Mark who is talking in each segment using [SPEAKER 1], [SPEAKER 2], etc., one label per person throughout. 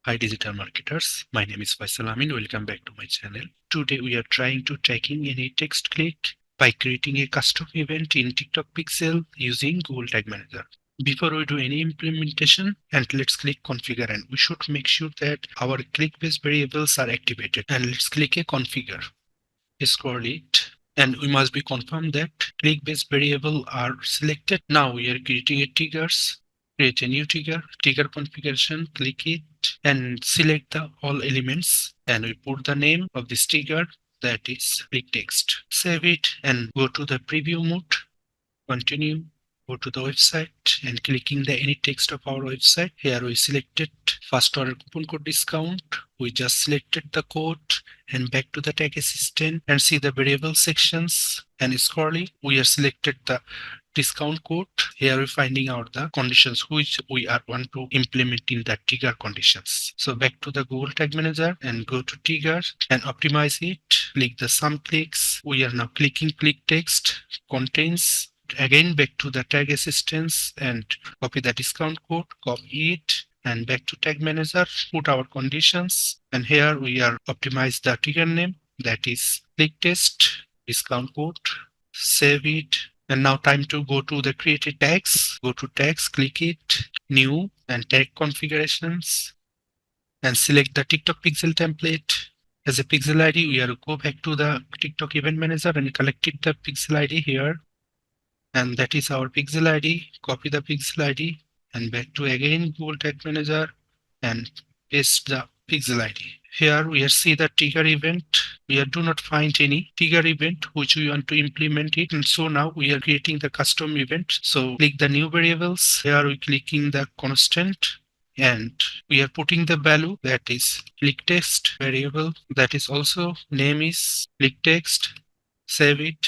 [SPEAKER 1] Hi digital marketers, my name is Faisal Amin. Welcome back to my channel. Today we are trying to tracking any text click by creating a custom event in TikTok Pixel using Google Tag Manager. Before we do any implementation, and let's click configure, and we should make sure that our click-based variables are activated, and let's click a configure. Scroll it, and we must be confirmed that click-based variable are selected. Now we are creating a triggers. Create a new trigger configuration, click it and select the all elements, and we put the name of this trigger, that is click text. Save it and go to the preview mode, continue, go to the website and clicking the any text of our website. Here we selected first order coupon code discount. We just selected the code and back to the tag assistant and see the variable sections, and scrolling we are selected the discount code. Here we're finding out the conditions which we are want to implement in the trigger conditions. So back to the Google Tag Manager and go to trigger and optimize it. Click the sum clicks. We are now clicking click text contains. Again back to the tag assistance and copy the discount code, copy it and back to tag manager, put our conditions, and here we are optimize the trigger name, that is click test discount code. Save it. And now time to go to the created tags. Go to tags, click it, new and tag configurations and select the TikTok pixel template. As a pixel ID, we are go back to the TikTok event manager and collected the pixel ID here. And that is our pixel ID. Copy the pixel ID and back to again Google Tag Manager and paste the pixel ID. Here we see the trigger event. We do not find any trigger event which we want to implement it, and so now we are creating the custom event. So click the new variables. Here we clicking the constant and we are putting the value, that is click text variable, that is also name is click text. Save it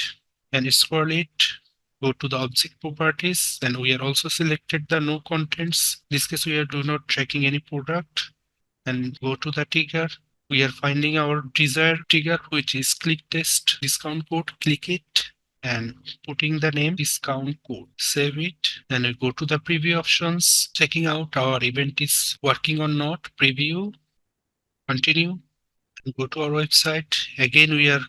[SPEAKER 1] and scroll it. Go to the object properties and we are also selected the no contents. In this case we are do not tracking any product, and go to the trigger. We are finding our desired trigger which is click test discount code. Click it and putting the name discount code. Save it and we go to the preview options, checking out our event is working or not. Preview, continue and go to our website. Again we are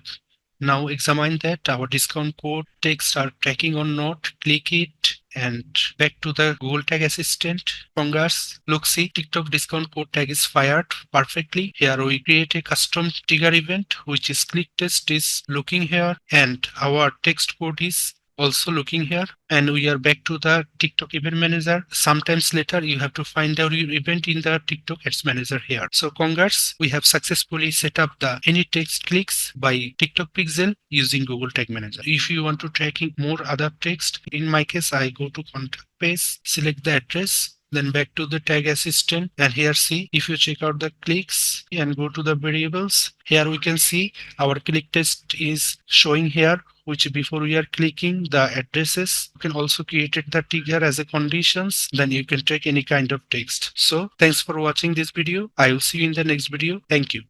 [SPEAKER 1] now examine that our discount code text are tracking or not. Click it and back to the Google Tag Assistant. Congrats, look, see TikTok discount code tag is fired perfectly. Here we create a custom trigger event which is click test is looking here and our text code is also looking here, and we are back to the TikTok event manager. Sometimes later you have to find out your event in the TikTok ads manager here. So congrats, we have successfully set up the any text clicks by TikTok pixel using Google Tag Manager. If you want to tracking more other text, in my case I go to contact page, select the address, then back to the tag assistant, and here see if you check out the clicks and go to the variables, here we can see our click test is showing here, which before we are clicking the addresses. You can also create the trigger as a conditions, then you can take any kind of text. So thanks for watching this video. I will see you in the next video. Thank you.